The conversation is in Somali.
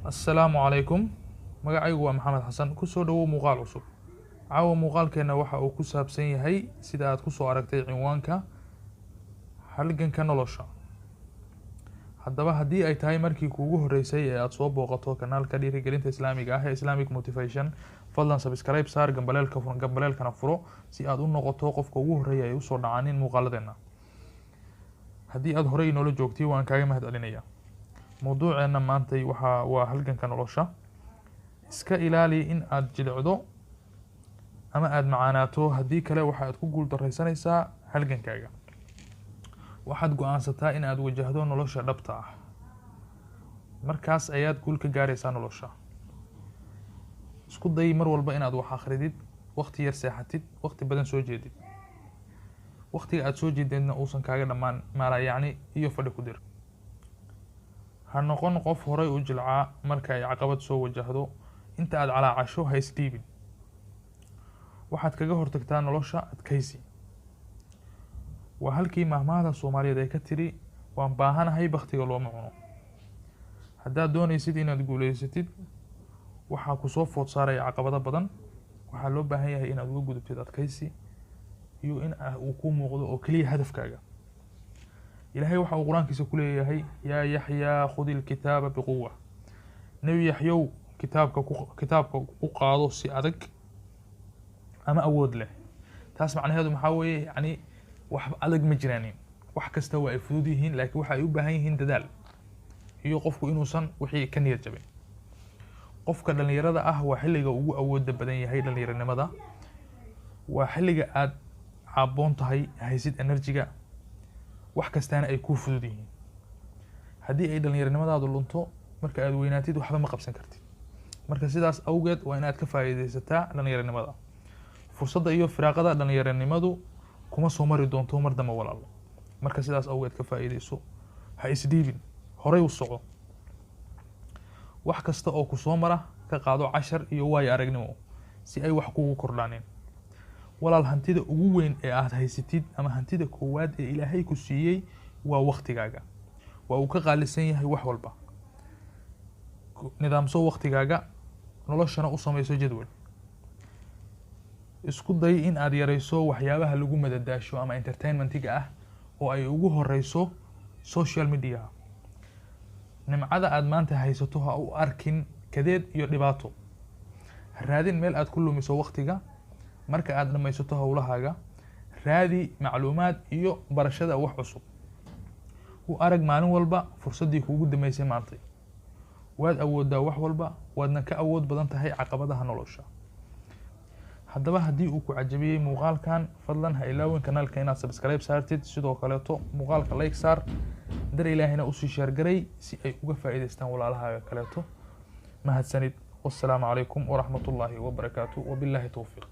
السلام عليكم. magacaygu waa maxamed xasan kusoo dhawow muuqaal cusub. caawa muuqaalkeena waxa uu ku saabsan yahay sida aad kusoo aragtay cinwaanka halganka nolosha. haddaba haddii ay tahay markii kuugu horeysay ee aad soo booqato kanaalka dhiirigelinta islaamiga ah ee Islamic Motivation, fadlan subscribe saar gambaleelkana furo si aad u noqoto qofka ugu horeeya ee usoo dhacaanin muuqaaladeena. haddii aad horey noola joogtay waan kaaga mahadcelinayaa. mawduuceena maanta waa halganka nolosha. iska ilaali in aad jilicdo ama aad macaanaato, haddii kale waxaad ku guuldarraysanaysaa halgankaaga. waxaad go'aansataa in aad wajahdo nolosha dhabta ah, markaas ayaad guul ka gaaraysaa nolosha. isku day mar walba inaad wax akhridid, waqti yar seexatid, waqti badan soo jeedid. waqtiga aad soo jeedidna uusan kaaga dhammaan maalayacni iyo fadhi ku dir. ha noqon qof horay u jilcaa marka ay caqabad soo wajahdo. inta aad calaacasho ha isdhiibin. waxaad kaga hortagtaa nolosha adkaysi. waa halkii mahmaahda Soomaaliyeed ay ka tiri waan baahanahay bakhtiga looma cuno. haddaad doonaysid inaad guulaysatid, waxaa ku soo food saaraya caqabado badan. waxaa loo baahan yahay inaad uga gudubtid adkaysi iyo in uu ku muuqdo oo keliya hadafkaaga. ilaahay waxa uu quraankiisa ku leeyahay yaa yaxyaa khudil kitaaba biquwa. nabi yaxyow kitaabka u qaado si adag ama awood leh. taas macnaheedu maxaa weeye yani wax adag ma jiraanin. wax kasta waa ay fudud yihiin, laakiin waxa ay u baahan yihiin dadaal iyo qofku inuusan wixii ka niyad jabin. qofka dhalinyarada ah waa xilliga ugu awoodda badan yahay dhalinyaranimada. waa xilliga aad caaboon tahay, haysid enerjiga, wax kastaana ay kuu fudud yihiin. haddii ay dhalinyaranimadaadu lunto, marka aad weynaatid waxba ma qabsan kartid. marka sidaas awgeed waa inaad ka faa'iidaysataa dhalinyaranimada. fursadda iyo firaaqada dhalinyaranimadu kuma soo mari doonto mar dambe walaalo. marka sidaas awgeed ka faa'iidayso. ha isdhiibin, horay u soco. wax kasta oo ku soo mara ka qaado cashar iyo waayo aragnimo si ay wax kugu kordhaaneen. walaal, hantida ugu weyn ee aad haysatid ama hantida koowaad ee Ilaahay ku siiyey waa waqtigaaga. waa uu ka qaalisan yahay wax walba. nidaamso waqtigaaga, noloshana u samayso jadwal. isku day in aad yarayso waxyaabaha lagu madadaasho ama entertainmentiga ah oo ay ugu horeyso social media. nimcada aad maanta haysato ha u arkin kadeed iyo dhibaato. ha raadin meel aad ku lumiso waqtiga. marka aad dhamaysato howlahaaga, raadi macluumaad iyo barashada wax cusub. u arag maalin walba fursaddii kuugu dambeysay maantay. waad awooddaa wax walba, waadna ka awood badan tahay caqabadaha nolosha. haddaba haddii uu ku cajabiyey muuqaalkan, fadlan ha ilaawin kanaalka inaad subscribe saartid. sidoo kaleeto muuqaalka like saar, dar ilaahina usii sheergaray si ay uga faa'iidaystaan walaalahaaga kaleeto. mahadsanid. wassalaamu calaykum waraxmatullaahi wabarakaatu. wabilaahi towfiiq.